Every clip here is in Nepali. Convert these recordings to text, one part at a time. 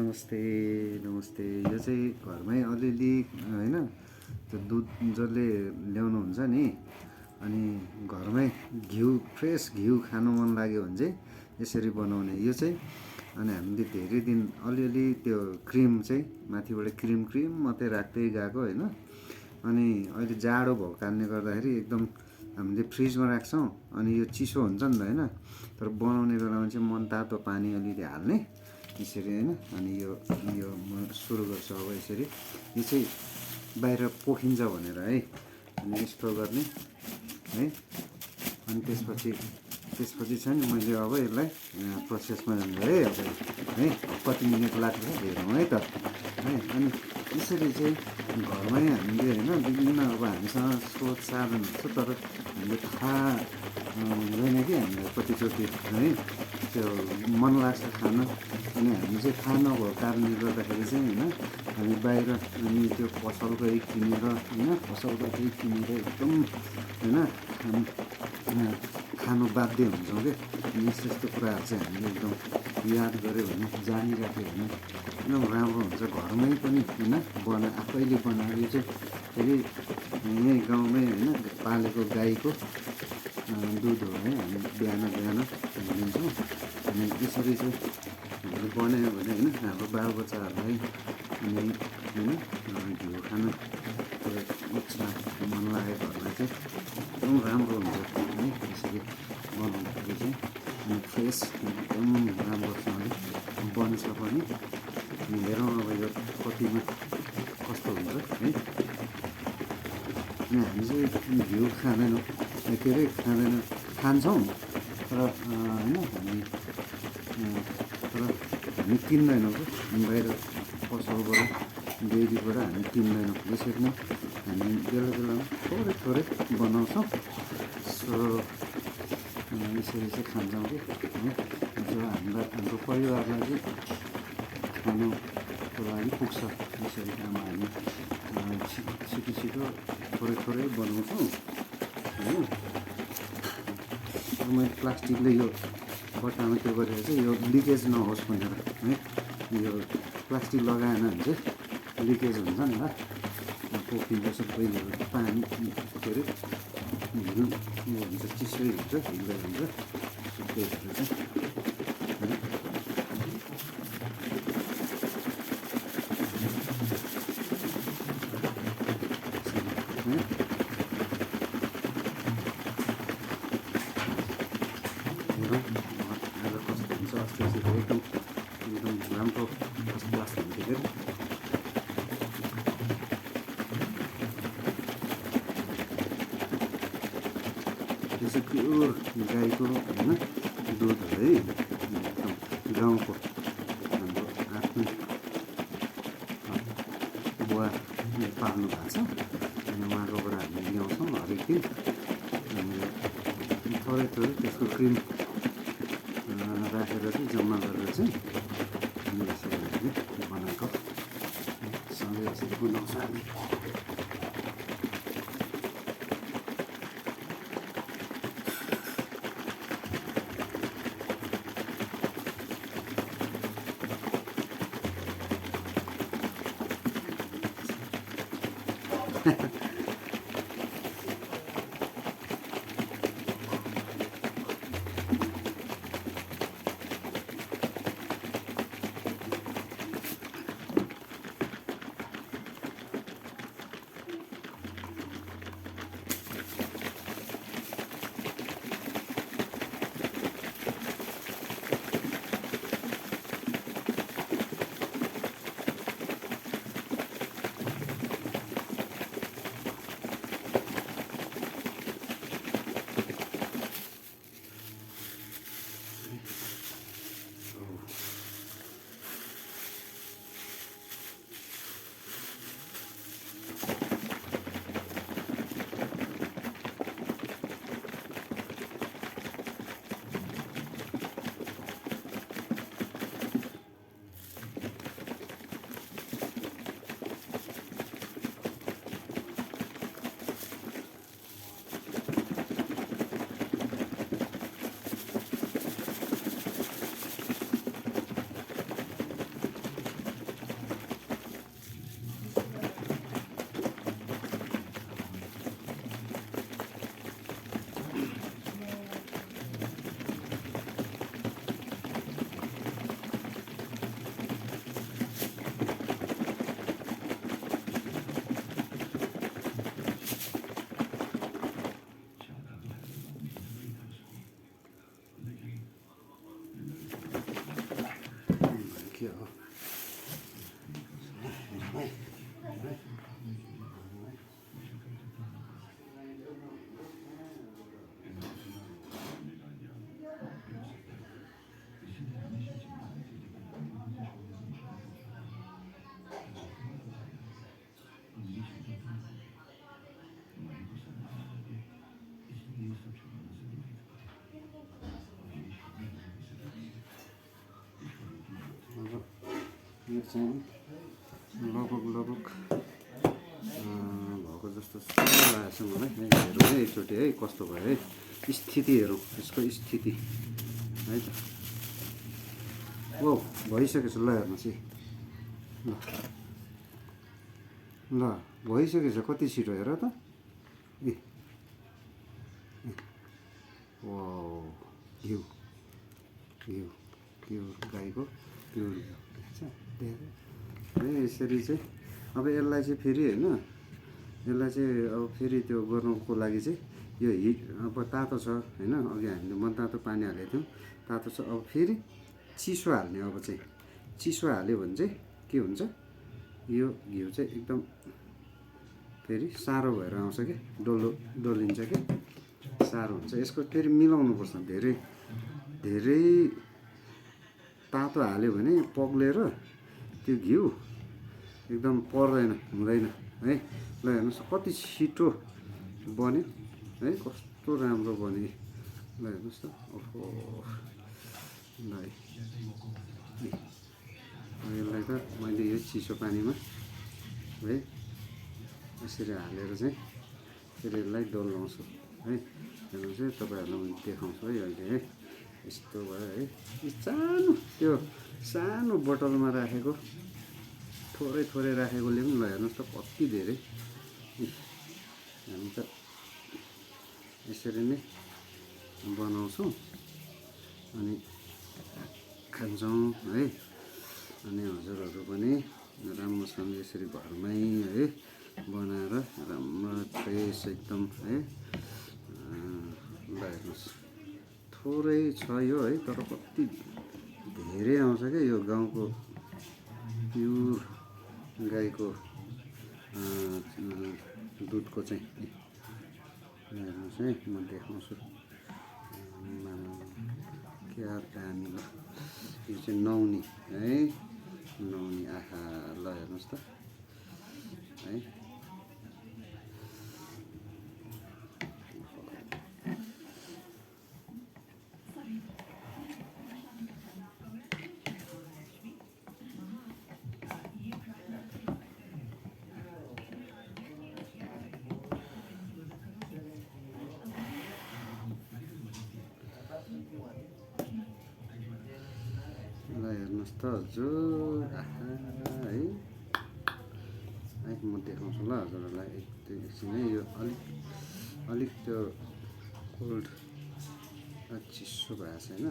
नमस्ते नमस्ते। यो चाहिँ घरमै अलिअलि होइन, त्यो दुध जसले ल्याउनुहुन्छ नि, अनि घरमै फ्रेस घिउ खानु मन लाग्यो भने चाहिँ यसरी बनाउने यो चाहिँ। अनि हामीले धेरै दिन अलिअलि त्यो क्रिम चाहिँ माथिबाट क्रिम मात्रै राख्दै गएको होइन। अनि अहिले जाडो भएको कारणले गर्दाखेरि एकदम हामीले फ्रिजमा राख्छौँ, अनि यो चिसो हुन्छ नि त होइन। तर बनाउने बेलामा चाहिँ मनतातो पानी अलिअलि हाल्ने यसरी होइन। अनि यो यो म सुरु गर्छु अब यसरी। यो चाहिँ बाहिर पोखिन्छ भनेर है, अनि यस्तो गर्ने है। अनि त्यसपछि चाहिँ नि मैले अब यसलाई प्रोसेसमा जान्छु है। अब है कति मिनट लाग्छ हेरौँ है त है। अनि यसरी चाहिँ घरमै हामीले होइन विभिन्न अब हामीसँग स्रोत साधन हुन्छ, तर हामीले थाहा हुँदैन कि हामीलाई कतिचोटि है त्यो मन लाग्छ खान। अनि हामी चाहिँ थाहा नभएको कारणले गर्दाखेरि चाहिँ होइन हामी बाहिर अनि त्यो पसलकै किनेर होइन, पसलबाटै किनेर एकदम होइन खानु बाध्य हुन्छौँ क्या। अनि यस्तो कुराहरू चाहिँ हामीले एकदम याद गऱ्यो भने, जानिराख्यो भने एकदम राम्रो हुन्छ। घरमै पनि होइन आफैले बनाएर यो चाहिँ फेरि यहीँ गाउँमै होइन पालेको गाईको दुध हो है। हामी बिहान दिन्छौँ। अनि यसरी चाहिँ हामीले बनायो भने होइन हाम्रो बालबच्चाहरूलाई अनि होइन घिउ खान इच्छा मन लागेकोहरूलाई चाहिँ एकदम राम्रो हुन्छ है यसरी बनाउँदाखेरि चाहिँ। अनि फ्रेस एकदम राम्रोसँगले बन्छ पनि। अनि हेरौँ अब यो कतिमा कस्तो हुन्छ है। अनि हामी चाहिँ घिउ खाँदैनौँ, के अरे खान्छौँ, तर होइन हामी किन्दैनौँ क्या। बाहिर पसलबाट डेरीबाट हामी किन्दैनौँ। यसरी नै हामी बेला बेलामा थोरै बनाउँछौँ। सो यसरी चाहिँ खान्छौँ कि है। जो हाम्रो परिवारलाई चाहिँ खानुको लागि पुग्छ। यसरी अब हामी छिटो थोरै बनाउँछौँ होइन। मैले प्लास्टिकले यो बट्टामा त्यो गरेर चाहिँ यो लिकेज नहोस् भनेर है। यो प्लास्टिक लगाएन भने चाहिँ लिकेज हुन्छ नि त, पोखिन्छ सबै पानी के अरे हिल हुन्छ, चिसै हुन्छ, हिल्दै हुन्छ त्यही भएर चाहिँ आज कस्तो हुन्छ। अस्ति एकदम राम्रो फर्स्ट क्लास हुन्थ्यो क्या। यो चाहिँ प्योर गाईको होइन दुध हो है। एकदम गाउँको हाम्रो आफ्नै बुवाले पाल्नु भएको छ। अनि उहाँकोबाट हामी ल्याउँछौँ हरेक दिन। अनि थोरै त्यसको क्रिम राखेर चाहिँ जम्मा गरेर चाहिँ हामी यसरी हामीले बनाएको सँगै यसरी बनाउँछ हामी। यो चाहिँ लगभग भएको जस्तो लागेको छ मलाई है। हेरौँ है एकचोटि है कस्तो भयो है, स्थिति हेरौँ यसको स्थिति है त। ओ भइसकेछ ल हेर्नुहोस् है, ल भइसकेछ कति छिटो हेर त। ए वाउ, घिउ घिउ प्योर गाईको प्योर घिउ देख्छ है। यसरी चाहिँ अब यसलाई चाहिँ फेरि होइन, यसलाई चाहिँ अब फेरि त्यो गर्नुको लागि चाहिँ यो हिट अब तातो छ होइन, अघि हामीले मनतातो पानी हालेको थियौँ, तातो छ। अब फेरि चिसो हाल्ने, अब चाहिँ चिसो हाल्यो भने चाहिँ के हुन्छ, यो घिउ चाहिँ एकदम फेरि साह्रो भएर आउँछ क्या, डल्लिन्छ क्या, साह्रो हुन्छ। यसको फेरि मिलाउनुपर्छ, धेरै धेरै तातो हाल्यो भने पग्लेर त्यो घिउ एकदम पर्दैन, हुँदैन है। ल हेर्नुहोस् कति छिटो बन्यो है, कस्तो राम्रो बन्यो। ल हेर्नुहोस् त, ओहो ल है। यसलाई त मैले यो चिसो पानीमा है यसरी हालेर चाहिँ फेरि यसलाई डल्लाउँछु है। हेर्नुहोस् है, तपाईँहरूलाई मैले देखाउँछु है अहिले है। यस्तो भयो है, सानो त्यो सानो बोतलमा राखेको थोरै थोरै राखेकोले पनि ल हेर्नुहोस् त कति धेरै। हामी त यसरी नै बनाउँछौँ अनि खान्छौँ है। अनि हजुरहरू पनि राम्रोसँग यसरी घरमै है बनाएर राम्रो फ्रेस एकदम है। ल हेर्नुहोस् थोरै छ यो है, तर कति धेरै आउँछ क्या यो गाउँको प्योर गाईको दुधको चाहिँ। हेर्नुहोस् है, म देखाउँछु क्या दामी। ल यो चाहिँ नुहाउने है, नुहाउने। आहा ल हेर्नुहोस् त है। ल हेर्नुहोस् त हजुर, आहा है है, म देखाउँछु ल हजुरहरूलाई एकछिन है। यो अलिक त्यो कोल्ड चिसो भएको छैन।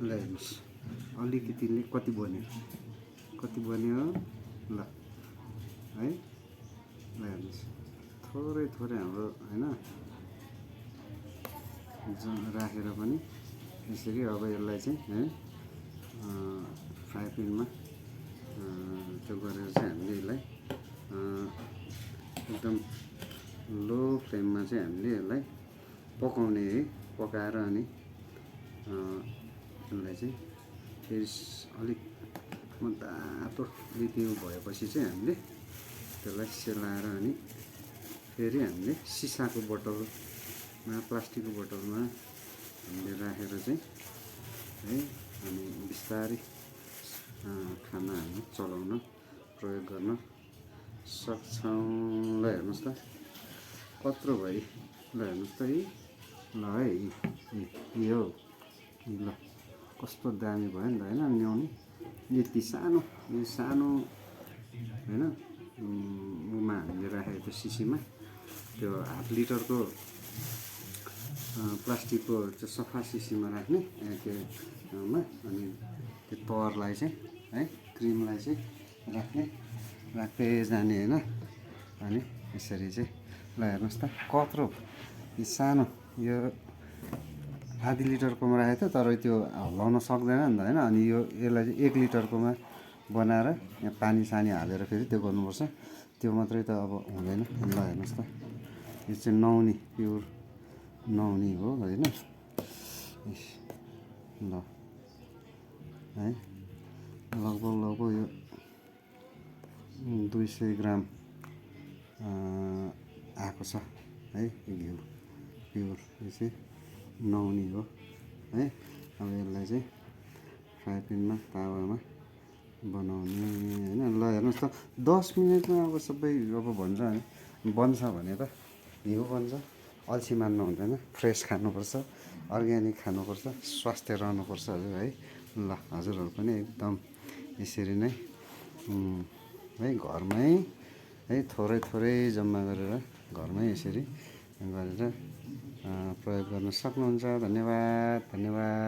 ल हेर्नुहोस् अलिकतिले कति बन्यो ल है। ल हेर्नुहोस् थोरै थोरै हाम्रो होइन राखेर पनि यसरी अब यसलाई चाहिँ है फ्राई प्यानमा त्यो गरेर चाहिँ हामीले यसलाई एकदम लो फ्लेममा चाहिँ हामीले यसलाई पकाउने है। पकाएर अनि यसलाई चाहिँ फेरि अलिक तातो लिपिउ भएपछि चाहिँ हामीले त्यसलाई सेलाएर अनि फेरि हामीले सिसाको बोतलमा प्लास्टिकको बोतलमा हामीले राखेर चाहिँ है अनि बिस्तारै खाना हामी चलाउन प्रयोग गर्न सक्छौँ। ल हेर्नुहोस् त कत्रो भयो। ल हेर्नुहोस् त है, ल है यो ल कस्तो दामी भयो नि त होइन। ल्याउने यति सानो यो सानो होइन उमा हामीले राखेको त्यो सिसीमा, त्यो हाफ लिटरको प्लास्टिकको त्यो सफा सिसीमा राख्ने त्योमा, अनि त्यो तवरलाई चाहिँ है क्रिमलाई चाहिँ राख्दै जाने होइन। अनि यसरी चाहिँ ल हेर्नुहोस् त कत्रो यो सानो, यो आधी लिटरकोमा राखेको थियो तर त्यो हल्लाउन सक्दैन नि त होइन। अनि यसलाई चाहिँ 1 लिटरकोमा बनाएर यहाँ पानी सानी हालेर फेरि त्यो गर्नुपर्छ, त्यो मात्रै त अब हुँदैन। ल हेर्नुहोस् त यो चाहिँ नुहाउने प्योर नुहाउने हो होइन। ल है लगभग यो 200 ग्राम आएको छ है घिउ। प्योर यो चाहिँ नुहाउने हो है। अब यसलाई चाहिँ फ्राई प्यानमा तावामा बनाउने होइन। ल हेर्नुहोस् त 10 मिनटमा अब सबै अब भन्छ है बन्छ भने त घिउ बन्छ। अल्छी मान्नु हुँदैन, फ्रेस खानुपर्छ, अर्ग्यानिक खानुपर्छ, स्वास्थ्य रहनुपर्छ हजुर है। ल हजुरहरू पनि एकदम यसरी नै है घरमै है थोरै थोरै जम्मा गरेर घरमै यसरी गरेर प्रयोग गर्न सक्नुहुन्छ। धन्यवाद धन्यवाद।